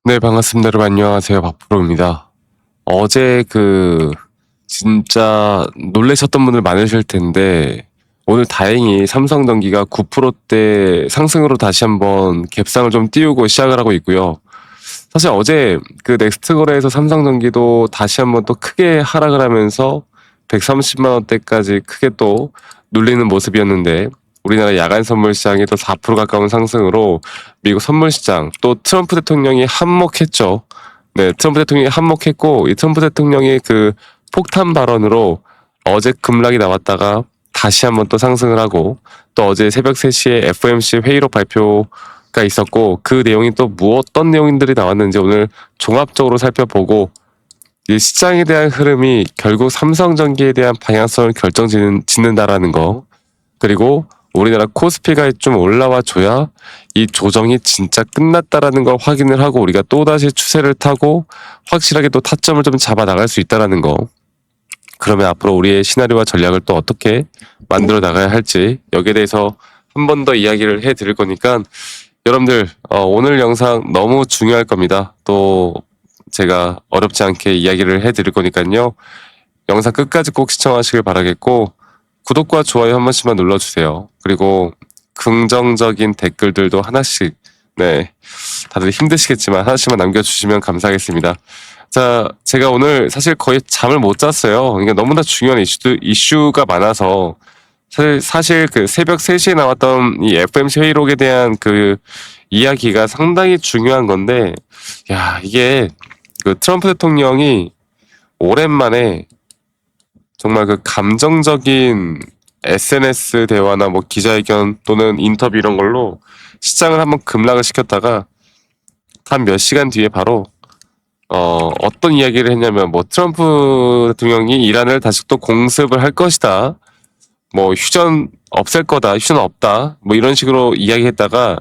네, 반갑습니다. 여러분 안녕하세요. 박프로입니다. 어제 진짜 놀라셨던 분들 많으실 텐데 오늘 다행히 삼성전기가 9%대 상승으로 다시 한번 갭상을 좀 띄우고 시작을 하고 있고요. 사실 어제 그 넥스트 거래에서 삼성전기도 다시 한번 또 크게 하락을 하면서 130만 원대까지 크게 또 눌리는 모습이었는데 우리나라 야간 선물 시장이 또 4% 가까운 상승으로 미국 선물 시장 또 트럼프 대통령이 한몫했죠. 네, 트럼프 대통령이 한몫했고 이 트럼프 대통령의 그 폭탄 발언으로 어제 급락이 나왔다가 다시 한번 또 상승을 하고 또 어제 새벽 3시에 FOMC 회의록 발표가 있었고 그 내용이 또 어떤 내용들이 나왔는지 오늘 종합적으로 살펴보고 이 시장에 대한 흐름이 결국 삼성전기에 대한 방향성을 결정짓는다라는 거 그리고 우리나라 코스피가 좀 올라와 줘야 이 조정이 진짜 끝났다라는 걸 확인을 하고 우리가 또다시 추세를 타고 확실하게 또 타점을 좀 잡아 나갈 수 있다라는 거. 그러면 앞으로 우리의 시나리오와 전략을 또 어떻게 만들어 나가야 할지 여기에 대해서 한 번 더 이야기를 해 드릴 거니까 여러분들 오늘 영상 너무 중요할 겁니다. 또 제가 어렵지 않게 이야기를 해 드릴 거니까요. 영상 끝까지 꼭 시청하시길 바라겠고 구독과 좋아요 한 번씩만 눌러주세요. 그리고 긍정적인 댓글들도 하나씩 네 다들 힘드시겠지만 하나씩만 남겨주시면 감사하겠습니다. 자, 제가 오늘 사실 거의 잠을 못 잤어요. 그러니까 너무나 중요한 이슈가 많아서 사실 그 새벽 3시에 나왔던 이 FMC 회의록에 대한 그 이야기가 상당히 중요한 건데, 야, 이게 그 트럼프 대통령이 오랜만에 정말 그 감정적인 SNS 대화나 뭐 기자회견 또는 인터뷰 이런 걸로 시장을 한번 급락을 시켰다가 한 몇 시간 뒤에 바로 어떤 이야기를 했냐면 뭐 트럼프 대통령이 이란을 다시 또 공습을 할 것이다. 뭐 휴전 없앨 거다. 휴전 없다. 뭐 이런 식으로 이야기했다가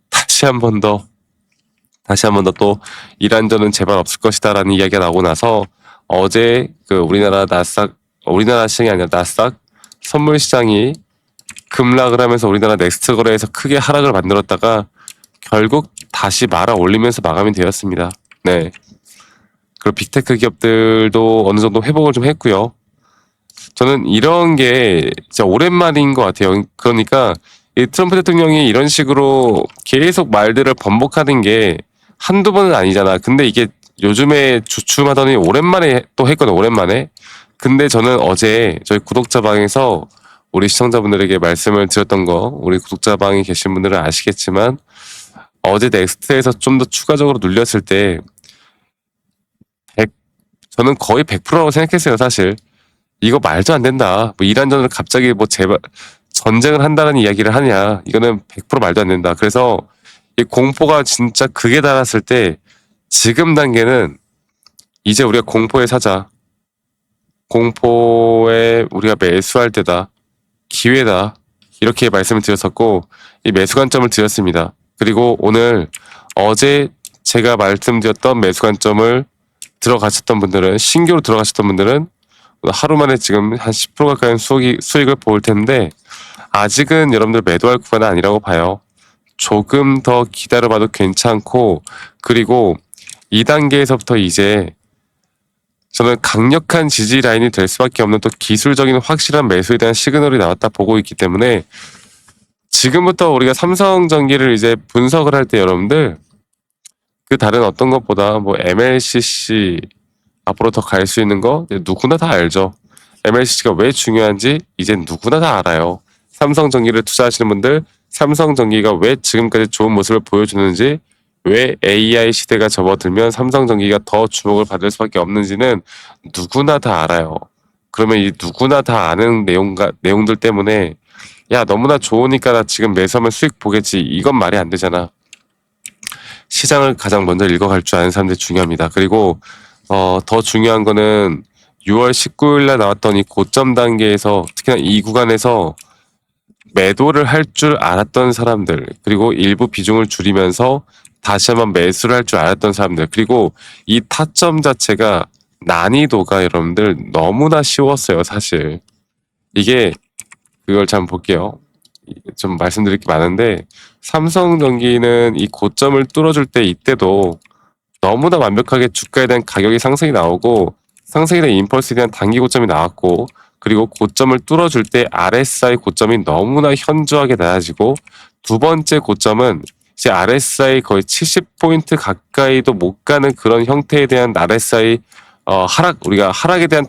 다시 한 번 더 또 이란전은 제발 없을 것이다라는 이야기가 나오고 나서 어제 그 우리나라 시장이 아니라 나스닥 선물 시장이 급락을 하면서 우리나라 넥스트 거래에서 크게 하락을 만들었다가 결국 다시 말아 올리면서 마감이 되었습니다. 네. 그리고 빅테크 기업들도 어느 정도 회복을 좀 했고요. 저는 이런 게 진짜 오랜만인 것 같아요. 그러니까 이 트럼프 대통령이 이런 식으로 계속 말들을 번복하는 게 한두 번은 아니잖아. 근데 이게 요즘에 주춤하더니 오랜만에 또 했거든, 오랜만에. 근데 저는 어제 저희 구독자방에서 우리 시청자분들에게 말씀을 드렸던 거, 우리 구독자방에 계신 분들은 아시겠지만 어제 넥스트에서 좀 더 추가적으로 눌렸을 때 저는 거의 100%라고 생각했어요, 사실. 이거 말도 안 된다. 뭐 이란전을 갑자기 뭐 제발 전쟁을 한다는 이야기를 하냐. 이거는 100% 말도 안 된다. 그래서 이 공포가 진짜 극에 달았을 때 지금 단계는 이제 우리가 공포에 사자. 공포에 우리가 매수할 때다. 기회다. 이렇게 말씀을 드렸었고 이 매수 관점을 드렸습니다. 그리고 오늘 어제 제가 말씀드렸던 매수 관점을 들어가셨던 분들은 신규로 들어가셨던 분들은 하루 만에 지금 한 10% 가까이 수익을 볼 텐데 아직은 여러분들 매도할 구간은 아니라고 봐요. 조금 더 기다려봐도 괜찮고 그리고 2단계에서부터 이제 저는 강력한 지지 라인이 될 수밖에 없는 또 기술적인 확실한 매수에 대한 시그널이 나왔다 보고 있기 때문에 지금부터 우리가 삼성전기를 이제 분석을 할 때 여러분들 그 다른 어떤 것보다 뭐 MLCC 앞으로 더 갈 수 있는 거 누구나 다 알죠. MLCC가 왜 중요한지 이제 누구나 다 알아요. 삼성전기를 투자하시는 분들 삼성전기가 왜 지금까지 좋은 모습을 보여주는지 왜 AI 시대가 접어들면 삼성전기가 더 주목을 받을 수밖에 없는지는 누구나 다 알아요. 그러면 이 누구나 다 아는 내용들 때문에 야 너무나 좋으니까 나 지금 매수하면 수익 보겠지 이건 말이 안 되잖아. 시장을 가장 먼저 읽어갈 줄 아는 사람들이 중요합니다. 그리고 더 중요한 거는 6월 19일 날 나왔던 이 고점 단계에서 특히나 이 구간에서 매도를 할 줄 알았던 사람들 그리고 일부 비중을 줄이면서 다시 한번 매수를 할 줄 알았던 사람들 그리고 이 타점 자체가 난이도가 여러분들 너무나 쉬웠어요 사실. 이게 그걸 잘 볼게요. 좀 말씀드릴 게 많은데 삼성전기는 이 고점을 뚫어줄 때 이때도 너무나 완벽하게 주가에 대한 가격이 상승이 나오고 상승에 대한 임펄스에 대한 단기 고점이 나왔고 그리고 고점을 뚫어줄 때 RSI 고점이 너무나 현저하게 낮아지고 두 번째 고점은 이제 RSI 거의 70포인트 가까이도 못 가는 그런 형태에 대한 RSI 하락 우리가 하락에 대한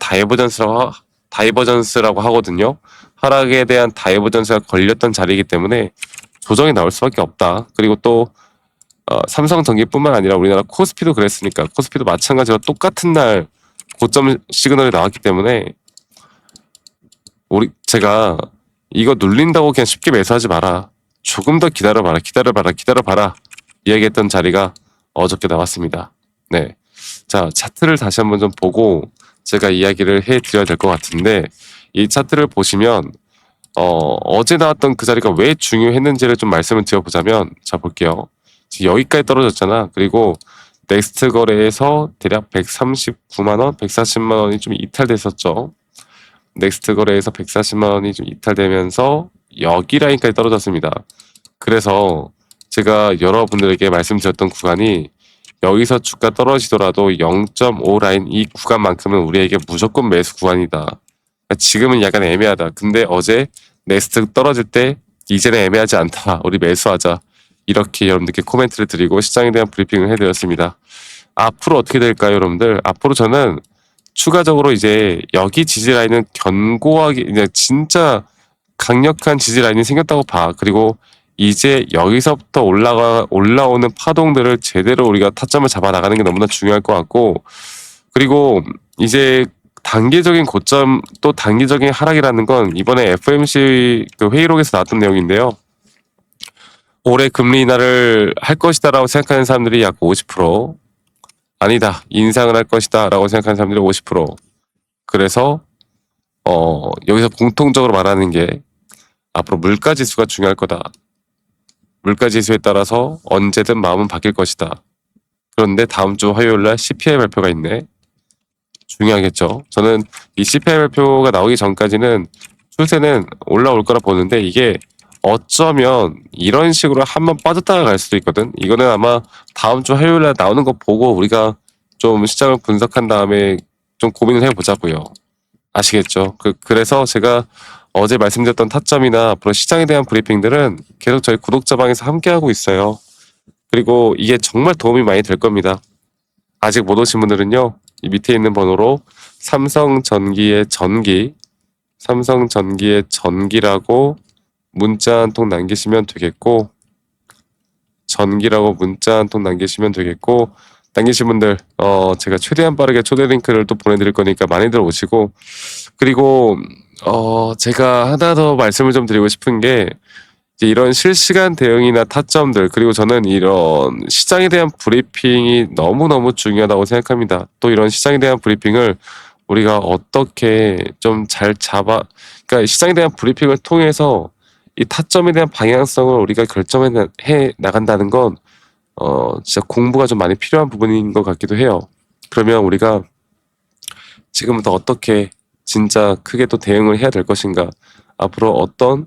다이버전스라고 하거든요. 하락에 대한 다이버전스가 걸렸던 자리이기 때문에 조정이 나올 수밖에 없다. 그리고 또 삼성전기뿐만 아니라 우리나라 코스피도 그랬으니까 코스피도 마찬가지로 똑같은 날 고점 시그널이 나왔기 때문에 제가 이거 눌린다고 그냥 쉽게 매수하지 마라. 조금 더 기다려봐라 이야기했던 자리가 어저께 나왔습니다. 네. 자, 차트를 다시 한번 좀 보고 제가 이야기를 해드려야 될 것 같은데 이 차트를 보시면 어제 나왔던 그 자리가 왜 중요했는지를 좀 말씀을 드려보자면 자 볼게요. 지금 여기까지 떨어졌잖아. 그리고 넥스트 거래에서 대략 139만원, 140만원이 좀 이탈됐었죠. 넥스트 거래에서 140만원이 좀 이탈되면서 여기 라인까지 떨어졌습니다. 그래서 제가 여러분들에게 말씀드렸던 구간이 여기서 주가 떨어지더라도 0.5 라인 이 구간만큼은 우리에게 무조건 매수 구간이다. 그러니까 지금은 약간 애매하다. 근데 어제 넥스트 떨어질 때 이제는 애매하지 않다. 우리 매수하자. 이렇게 여러분들께 코멘트를 드리고 시장에 대한 브리핑을 해드렸습니다. 앞으로 어떻게 될까요, 여러분들? 앞으로 저는 추가적으로 이제 여기 지지 라인은 견고하게 그냥 진짜 강력한 지지 라인이 생겼다고 봐. 그리고 이제 여기서부터 올라오는 파동들을 제대로 우리가 타점을 잡아 나가는 게 너무나 중요할 것 같고, 그리고 이제 단기적인 고점 또 단기적인 하락이라는 건 이번에 FOMC 그 회의록에서 나왔던 내용인데요. 올해 금리 인하를 할 것이다라고 생각하는 사람들이 약 50%, 아니다 인상을 할 것이다라고 생각하는 사람들이 50%. 그래서 여기서 공통적으로 말하는 게 앞으로 물가 지수가 중요할 거다. 물가 지수에 따라서 언제든 마음은 바뀔 것이다. 그런데 다음 주 화요일 날 CPI 발표가 있네. 중요하겠죠. 저는 이 CPI 발표가 나오기 전까지는 추세는 올라올 거라 보는데 이게 어쩌면 이런 식으로 한번 빠졌다가 갈 수도 있거든. 이거는 아마 다음 주 화요일 날 나오는 거 보고 우리가 좀 시장을 분석한 다음에 좀 고민을 해보자고요. 아시겠죠? 그래서 제가 어제 말씀드렸던 타점이나 앞으로 시장에 대한 브리핑들은 계속 저희 구독자방에서 함께하고 있어요. 그리고 이게 정말 도움이 많이 될 겁니다. 아직 못 오신 분들은요, 이 밑에 있는 번호로 삼성전기의 전기라고 문자 한 통 남기시면 되겠고, 전기라고 문자 한 통 남기시면 되겠고, 남기신 분들 제가 최대한 빠르게 초대 링크를 또 보내드릴 거니까 많이들 오시고, 그리고 제가 하나 더 말씀을 좀 드리고 싶은 게 이제 이런 실시간 대응이나 타점들, 그리고 저는 이런 시장에 대한 브리핑이 너무너무 중요하다고 생각합니다. 또 이런 시장에 대한 브리핑을 우리가 어떻게 좀 그러니까 시장에 대한 브리핑을 통해서 이 타점에 대한 방향성을 우리가 결정해 나간다는 건 진짜 공부가 좀 많이 필요한 부분인 것 같기도 해요. 그러면 우리가 지금부터 어떻게 진짜 크게 또 대응을 해야 될 것인가, 앞으로 어떤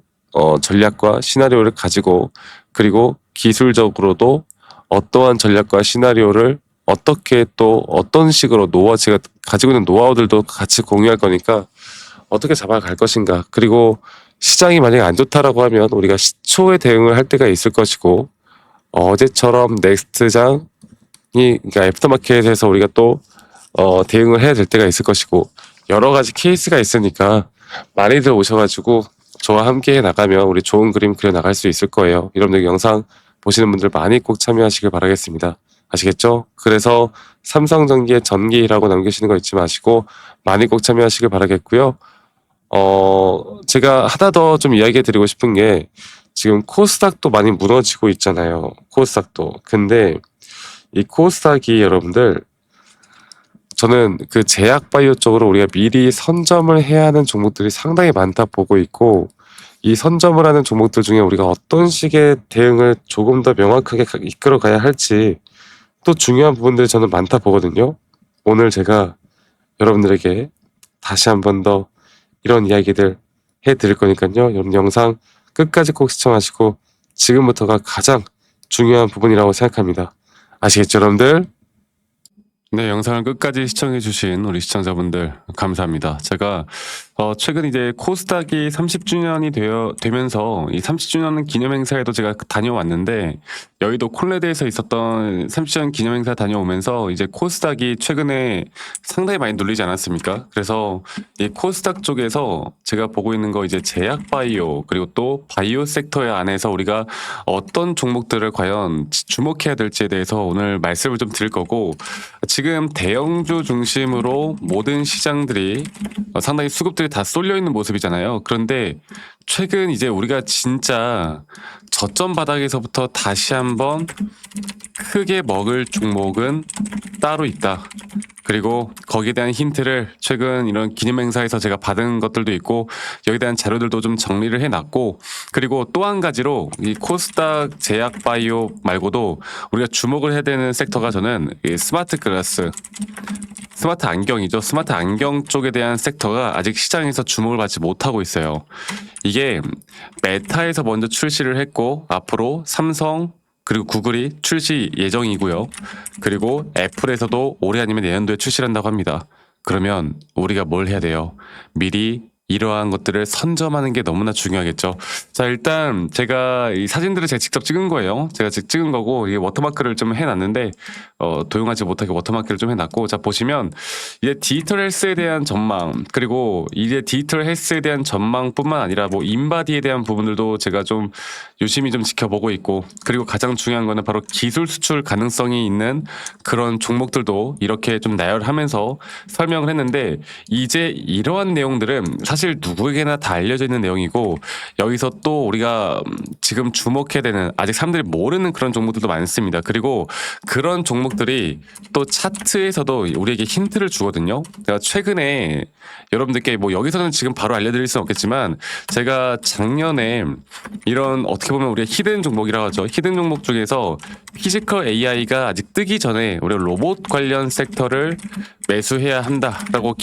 전략과 시나리오를 가지고, 그리고 기술적으로도 어떠한 전략과 시나리오를 어떻게 또 어떤 식으로 제가 가지고 있는 노하우들도 같이 공유할 거니까 어떻게 잡아갈 것인가, 그리고 시장이 만약에 안 좋다라고 하면 우리가 시초에 대응을 할 때가 있을 것이고, 어제처럼 넥스트장이 그러니까 애프터마켓에서 우리가 또 대응을 해야 될 때가 있을 것이고, 여러 가지 케이스가 있으니까 많이들 오셔가지고 저와 함께 나가면 우리 좋은 그림 그려 나갈 수 있을 거예요. 여러분들 영상 보시는 분들 많이 꼭 참여하시길 바라겠습니다. 아시겠죠? 그래서 삼성전기의 전기라고 남기시는 거 잊지 마시고 많이 꼭 참여하시길 바라겠고요. 제가 하나 더 좀 이야기해 드리고 싶은 게, 지금 코스닥도 많이 무너지고 있잖아요. 코스닥도. 근데 이 코스닥이 여러분들, 저는 그 제약바이오 쪽으로 우리가 미리 선점을 해야 하는 종목들이 상당히 많다 보고 있고, 이 선점을 하는 종목들 중에 우리가 어떤 식의 대응을 조금 더 명확하게 이끌어 가야 할지 또 중요한 부분들이 저는 많다 보거든요. 오늘 제가 여러분들에게 다시 한 번 더 이런 이야기들 해드릴 거니까요. 여러분 영상 끝까지 꼭 시청하시고, 지금부터가 가장 중요한 부분이라고 생각합니다. 아시겠죠, 여러분들? 네, 영상을 끝까지 시청해주신 우리 시청자분들 감사합니다. 제가 최근 이제 코스닥이 30주년이 되면서 이 30주년 기념행사에도 제가 다녀왔는데, 여의도 콜레드에서 있었던 30주년 기념행사 다녀오면서 이제 코스닥이 최근에 상당히 많이 눌리지 않았습니까? 그래서 이 코스닥 쪽에서 제가 보고 있는 거 이제 제약 바이오, 그리고 또 바이오 섹터의 안에서 우리가 어떤 종목들을 과연 주목해야 될지에 대해서 오늘 말씀을 좀 드릴 거고, 지금 대형주 중심으로 모든 시장들이 상당히 수급들이 다 쏠려 있는 모습이잖아요. 그런데 최근 이제 우리가 진짜 저점 바닥에서부터 다시 한번 크게 먹을 종목은 따로 있다. 그리고 거기에 대한 힌트를 최근 이런 기념행사에서 제가 받은 것들도 있고, 여기에 대한 자료들도 좀 정리를 해놨고, 그리고 또 한 가지로 이 코스닥 제약 바이오 말고도 우리가 주목을 해야 되는 섹터가, 저는 이 스마트 글라스, 스마트 안경이죠. 스마트 안경 쪽에 대한 섹터가 아직 시장에서 주목을 받지 못하고 있어요. 이게 메타에서 먼저 출시를 했고, 앞으로 삼성 그리고 구글이 출시 예정이고요. 그리고 애플에서도 올해 아니면 내년도에 출시를 한다고 합니다. 그러면 우리가 뭘 해야 돼요? 미리 이러한 것들을 선점하는 게 너무나 중요하겠죠. 자, 일단 제가 이 사진들을 제가 직접 찍은 거예요. 제가 직접 찍은 거고, 이게 워터마크를 좀 해놨는데 도용하지 못하게 워터마크를 좀 해놨고, 자, 보시면 이제 디지털 헬스에 대한 전망, 그리고 이제 디지털 헬스에 대한 전망뿐만 아니라 뭐 인바디에 대한 부분들도 제가 좀 유심히 좀 지켜보고 있고, 그리고 가장 중요한 거는 바로 기술 수출 가능성이 있는 그런 종목들도 이렇게 좀 나열하면서 설명을 했는데, 이제 이러한 내용들은 사실 누구에게나 다 알려져 있는 내용이고, 여기서 또 우리가 지금 주목해야 되는, 아직 사람들이 모르는 그런 종목들도 많습니다. 그리고 그런 종목들이 또 차트에서도 우리에게 힌트를 주거든요. 제가 최근에 여러분들께 뭐 여기서는 지금 바로 알려드릴 수는 없겠지만, 제가 작년에 이런 어떻게 보면 우리가 히든 종목이라고 하죠. 히든 종목 중에서 피지컬 AI가 아직 뜨기 전에 우리가 로봇 관련 섹터를 매수해야 한다라고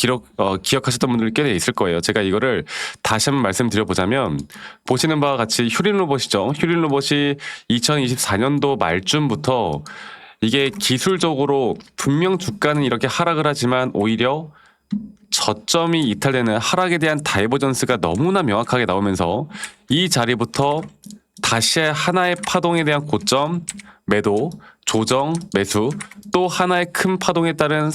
기억하셨던 분들이 꽤 있을 거예요. 제가 이거를 다시 한번 말씀드려보자면, 보시는 바와 같이 휴린 로봇이죠. 휴린 로봇이 2024년도 말쯤부터 이게 기술적으로 분명 주가는 이렇게 하락을 하지만 오히려 저점이 이탈되는 하락에 대한 다이버전스가 너무나 명확하게 나오면서 이 자리부터 다시 하나의 파동에 대한 고점, 매도, 조정, 매수, 또 하나의 큰 파동에 따른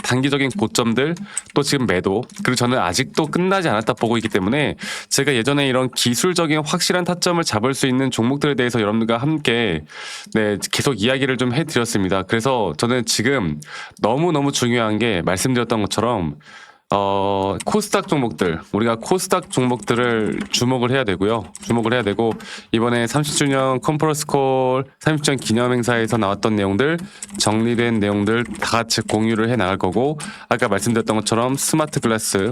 단기적인 고점들, 또 지금 매도, 그리고 저는 아직도 끝나지 않았다 보고 있기 때문에 제가 예전에 이런 기술적인 확실한 타점을 잡을 수 있는 종목들에 대해서 여러분들과 함께 계속 이야기를 좀 해드렸습니다. 그래서 저는 지금 너무너무 중요한 게, 말씀드렸던 것처럼 코스닥 종목들, 우리가 코스닥 종목들을 주목을 해야 되고요. 주목을 해야 되고, 이번에 30주년 컨퍼런스 콜 30주년 기념행사에서 나왔던 내용들, 정리된 내용들 다 같이 공유를 해 나갈 거고, 아까 말씀드렸던 것처럼 스마트 글라스,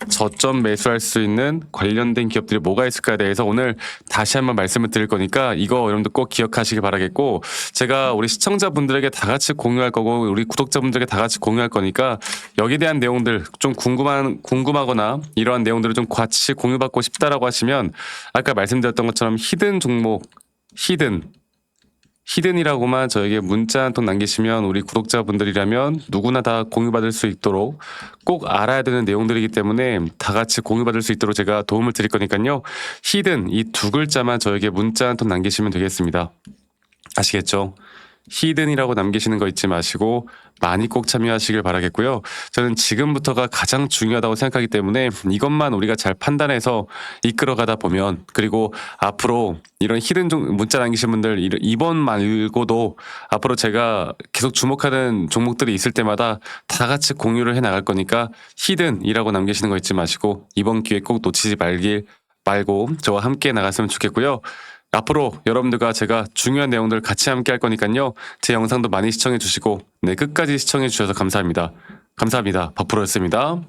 저점 매수할 수 있는 관련된 기업들이 뭐가 있을까에 대해서 오늘 다시 한번 말씀을 드릴 거니까, 이거 여러분들 꼭 기억하시기 바라겠고, 제가 우리 시청자분들에게 다 같이 공유할 거고, 우리 구독자분들에게 다 같이 공유할 거니까, 여기에 대한 내용들 좀 궁금하거나 이러한 내용들을 좀 같이 공유받고 싶다라고 하시면, 아까 말씀드렸던 것처럼 히든 종목, 히든이라고만 저에게 문자 한 통 남기시면, 우리 구독자분들이라면 누구나 다 공유받을 수 있도록, 꼭 알아야 되는 내용들이기 때문에 다 같이 공유받을 수 있도록 제가 도움을 드릴 거니까요. 히든, 이 두 글자만 저에게 문자 한 통 남기시면 되겠습니다. 아시겠죠? 히든이라고 남기시는 거 잊지 마시고 많이 꼭 참여하시길 바라겠고요. 저는 지금부터가 가장 중요하다고 생각하기 때문에 이것만 우리가 잘 판단해서 이끌어가다 보면, 그리고 앞으로 이런 히든 문자 남기신 분들, 이번 말고도 앞으로 제가 계속 주목하는 종목들이 있을 때마다 다 같이 공유를 해 나갈 거니까, 히든이라고 남기시는 거 잊지 마시고 이번 기회 꼭 놓치지 말고 저와 함께 나갔으면 좋겠고요. 앞으로 여러분들과 제가 중요한 내용들 같이 함께 할 거니까요. 제 영상도 많이 시청해 주시고, 끝까지 시청해 주셔서 감사합니다. 감사합니다. 박프로였습니다.